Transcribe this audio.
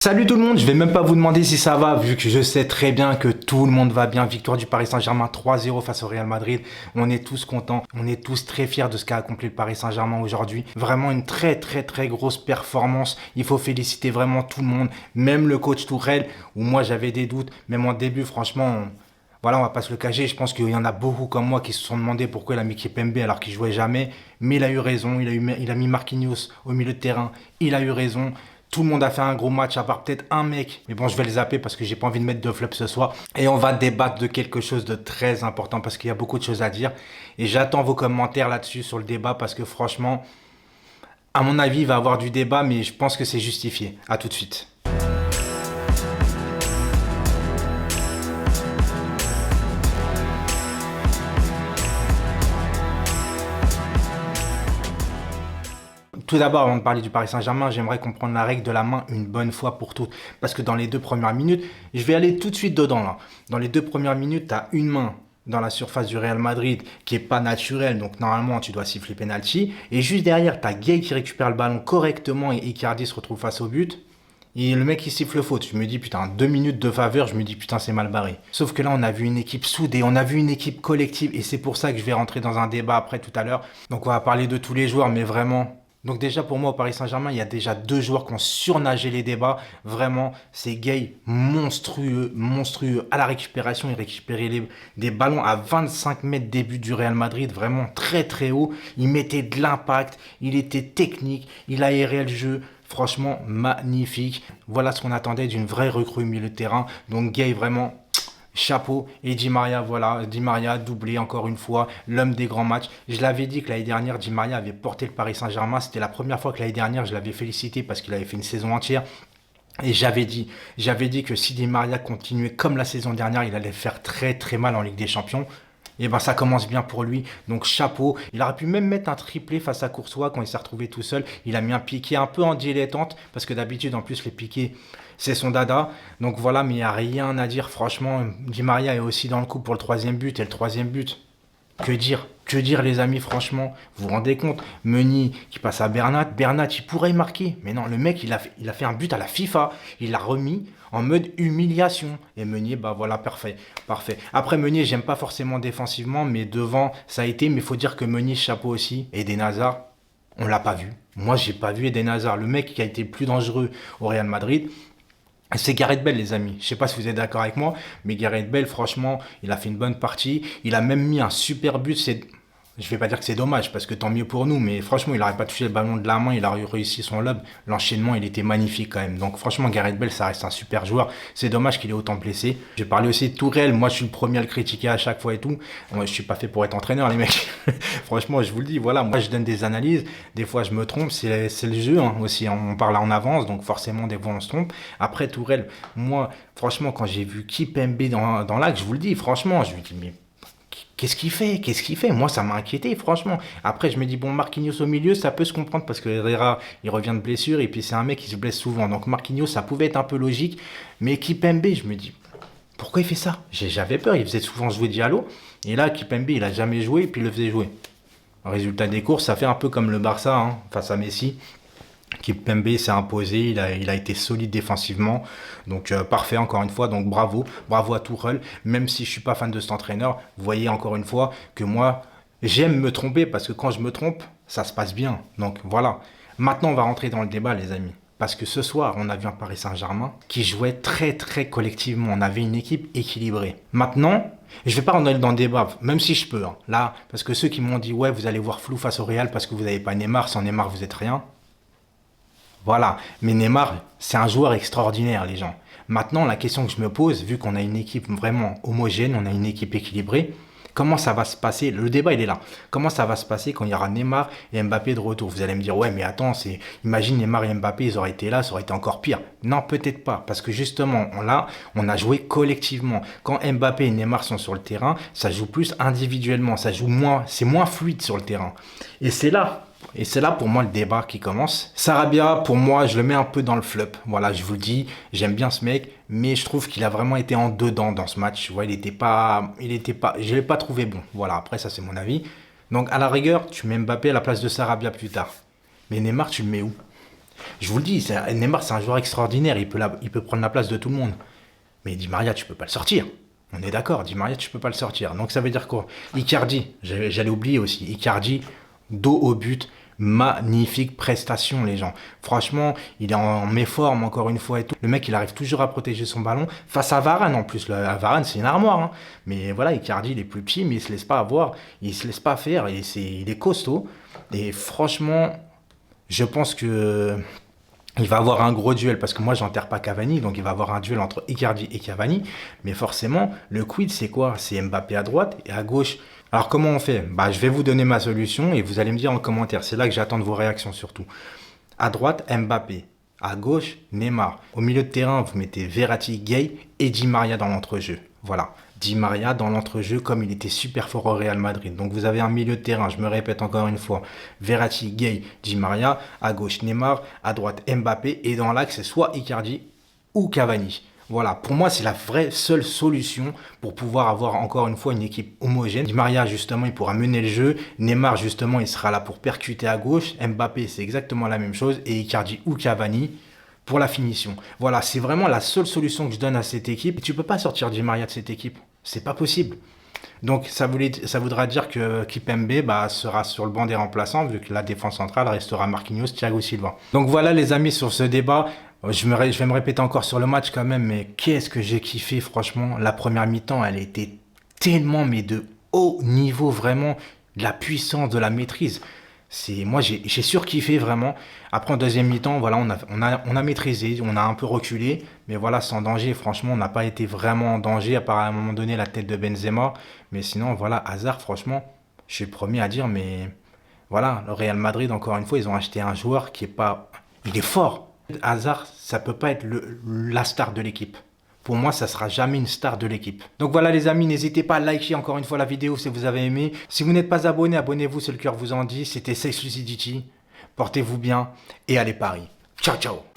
Salut tout le monde, je vais même pas vous demander si ça va, vu que je sais très bien que tout le monde va bien. Victoire du Paris Saint-Germain 3-0 face au Real Madrid. On est tous contents, on est tous très fiers de ce qu'a accompli le Paris Saint-Germain aujourd'hui. Vraiment une très grosse performance. Il faut féliciter vraiment tout le monde, même le coach Tourelle, où moi j'avais des doutes, même en début franchement... Voilà, on va pas se le cacher. Je pense qu'il y en a beaucoup comme moi qui se sont demandé pourquoi il a mis Kimpembe alors qu'il jouait jamais. Mais il a eu raison. Il a mis Marquinhos au milieu de terrain. Il a eu raison. Tout le monde a fait un gros match, à part peut-être un mec. Mais bon, je vais le zapper parce que j'ai pas envie de mettre de flop ce soir. Et on va débattre de quelque chose de très important parce qu'il y a beaucoup de choses à dire. Et j'attends vos commentaires là-dessus sur le débat parce que franchement, à mon avis, il va y avoir du débat, mais je pense que c'est justifié. À tout de suite. Tout d'abord, avant de parler du Paris Saint-Germain, j'aimerais comprendre la règle de la main une bonne fois pour toutes. Parce que dans les 2 premières minutes, je vais aller tout de suite dedans là. Dans les 2 premières minutes, tu as une main dans la surface du Real Madrid qui est pas naturelle. Donc normalement, tu dois siffler penalty. Et juste derrière, tu as Gay qui récupère le ballon correctement et Icardi se retrouve face au but. Et le mec il siffle faute. Je me dis putain, 2 minutes de faveur, je me dis putain c'est mal barré. Sauf que là on a vu une équipe soudée, on a vu une équipe collective et c'est pour ça que je vais rentrer dans un débat après tout à l'heure. Donc on va parler de tous les joueurs mais vraiment... Donc déjà pour moi au Paris Saint-Germain, il y a déjà 2 joueurs qui ont surnagé les débats. Vraiment, c'est Gay monstrueux. À la récupération, il récupérait des ballons à 25 mètres des buts du Real Madrid, vraiment très haut. Il mettait de l'impact, il était technique, il aérait le jeu. Franchement, magnifique. Voilà ce qu'on attendait d'une vraie recrue au milieu de terrain. Donc Gay vraiment... Chapeau. Et Di Maria, voilà, Di Maria doublé encore une fois, l'homme des grands matchs. Je l'avais dit que l'année dernière, Di Maria avait porté le Paris Saint-Germain. C'était la première fois que l'année dernière, je l'avais félicité parce qu'il avait fait une saison entière. Et j'avais dit que si Di Maria continuait comme la saison dernière, il allait faire très mal en Ligue des Champions. Et ben ça commence bien pour lui, donc chapeau. Il aurait pu même mettre un triplé face à Courtois quand il s'est retrouvé tout seul. Il a mis un piqué un peu en dilettante, parce que d'habitude en plus les piqués c'est son dada. Donc voilà, mais il n'y a rien à dire franchement. Di Maria est aussi dans le coup pour le troisième but, et le troisième but, que dire les amis franchement, vous vous rendez compte, Meunier qui passe à Bernat il pourrait marquer, mais non, le mec il a fait un but à la FIFA, il l'a remis en mode humiliation, et Meunier bah voilà, parfait. Après Meunier j'aime pas forcément défensivement, mais devant ça a été, mais il faut dire que Meunier chapeau aussi, et Eden Hazard, on l'a pas vu, moi j'ai pas vu Eden Hazard, le mec qui a été le plus dangereux au Real Madrid. C'est Gareth Bale les amis, je sais pas si vous êtes d'accord avec moi, mais Gareth Bale franchement, il a fait une bonne partie, il a même mis un super but, je vais pas dire que c'est dommage, parce que tant mieux pour nous, mais franchement, il n'aurait pas touché le ballon de la main, il a réussi son lob, l'enchaînement, il était magnifique quand même. Donc franchement, Gareth Bale, ça reste un super joueur, c'est dommage qu'il est autant blessé. J'ai parlé aussi de Tourelle, moi je suis le premier à le critiquer à chaque fois et tout, moi je suis pas fait pour être entraîneur les mecs, franchement je vous le dis, voilà, moi je donne des analyses, des fois je me trompe, c'est le jeu hein, aussi, on parle en avance, donc forcément des fois on se trompe. Après Tourelle, moi franchement quand j'ai vu Kimpembe dans l'axe, je vous le dis, franchement, je lui dis mais... Qu'est-ce qu'il fait? Moi, ça m'a inquiété, franchement. Après, je me dis, bon, Marquinhos au milieu, ça peut se comprendre parce que Herrera, il revient de blessure et puis c'est un mec qui se blesse souvent. Donc, Marquinhos, ça pouvait être un peu logique. Mais Kimpembe, je me dis, pourquoi il fait ça? J'avais peur, il faisait souvent jouer Diallo. Et là, Kimpembe, il a jamais joué et puis il le faisait jouer. Résultat des courses, ça fait un peu comme le Barça hein, face à Messi. Kimpembe s'est imposé, il a été solide défensivement, donc parfait encore une fois, donc bravo à Tuchel, même si je suis pas fan de cet entraîneur, vous voyez encore une fois que moi j'aime me tromper parce que quand je me trompe, ça se passe bien, donc voilà. Maintenant on va rentrer dans le débat les amis, parce que ce soir on a vu un Paris Saint-Germain qui jouait très collectivement, on avait une équipe équilibrée. Maintenant, je vais pas rentrer dans le débat, même si je peux, hein, là, parce que ceux qui m'ont dit ouais vous allez voir flou face au Real parce que vous n'avez pas Neymar, sans Neymar vous êtes rien. Voilà, mais Neymar, c'est un joueur extraordinaire, les gens. Maintenant, la question que je me pose, vu qu'on a une équipe vraiment homogène, on a une équipe équilibrée, comment ça va se passer? Le débat, il est là. Comment ça va se passer quand il y aura Neymar et Mbappé de retour? Vous allez me dire, ouais, mais attends, imagine Neymar et Mbappé, ils auraient été là, ça aurait été encore pire. Non, peut-être pas, parce que justement, on a joué collectivement. Quand Mbappé et Neymar sont sur le terrain, ça joue plus individuellement, c'est moins fluide sur le terrain. Et c'est là pour moi le débat qui commence. Sarabia, pour moi, je le mets un peu dans le flop. Voilà, je vous le dis, j'aime bien ce mec, mais je trouve qu'il a vraiment été en dedans dans ce match. Ouais, je l'ai pas trouvé bon. Voilà, après ça c'est mon avis. Donc à la rigueur, tu mets Mbappé à la place de Sarabia plus tard. Mais Neymar, tu le mets où? Je vous le dis, Neymar, c'est un joueur extraordinaire. Il peut prendre la place de tout le monde. Mais Di Maria, tu peux pas le sortir. On est d'accord, Di Maria, tu peux pas le sortir. Donc ça veut dire quoi? Icardi, j'allais oublier aussi. Icardi, dos au but, magnifique prestation, les gens. Franchement, il est en méforme encore une fois et tout. Le mec, il arrive toujours à protéger son ballon face à Varane en plus. Varane, c'est une armoire, hein. Mais voilà, Icardi, il est plus petit, mais il se laisse pas avoir, il se laisse pas faire et il est costaud. Et franchement, je pense que il va avoir un gros duel parce que moi j'enterre pas Cavani, donc il va avoir un duel entre Icardi et Cavani. Mais forcément, le quid c'est quoi? C'est Mbappé à droite et à gauche. Alors comment on fait? Bah je vais vous donner ma solution et vous allez me dire en commentaire. C'est là que j'attends de vos réactions surtout. À droite, Mbappé. À gauche, Neymar. Au milieu de terrain, vous mettez Verratti, Gay et Di Maria dans l'entrejeu. Voilà. Di Maria dans l'entrejeu comme il était super fort au Real Madrid. Donc vous avez un milieu de terrain, je me répète encore une fois. Verratti, Gay, Di Maria. À gauche, Neymar. À droite, Mbappé. Et dans l'axe, c'est soit Icardi ou Cavani. Voilà, pour moi, c'est la vraie seule solution pour pouvoir avoir encore une fois une équipe homogène. Di Maria, justement, il pourra mener le jeu. Neymar, justement, il sera là pour percuter à gauche. Mbappé, c'est exactement la même chose. Et Icardi ou Cavani pour la finition. Voilà, c'est vraiment la seule solution que je donne à cette équipe. Et tu peux pas sortir Di Maria de cette équipe. C'est pas possible. Donc ça voudra dire que Kipembe sera sur le banc des remplaçants vu que la défense centrale restera Marquinhos, Thiago Silva. Donc voilà les amis sur ce débat. Je vais me répéter encore sur le match quand même, mais qu'est-ce que j'ai kiffé franchement. La première mi-temps, elle était tellement mais de haut niveau vraiment, de la puissance, de la maîtrise. Moi j'ai surkiffé vraiment. Après en deuxième mi-temps, voilà, on a maîtrisé, on a un peu reculé, mais voilà, sans danger. Franchement, on n'a pas été vraiment en danger, à part à un moment donné la tête de Benzema. Mais sinon, voilà, Hazard, franchement, je suis le premier à dire, mais voilà, le Real Madrid, encore une fois, ils ont acheté un joueur qui est pas, il est fort. Hazard, ça peut pas être la star de l'équipe. Pour moi, ça sera jamais une star de l'équipe. Donc voilà les amis, n'hésitez pas à liker encore une fois la vidéo si vous avez aimé. Si vous n'êtes pas abonné, abonnez-vous si le cœur vous en dit. C'était Sex Lucidity. Portez-vous bien et allez Paris. Ciao ciao.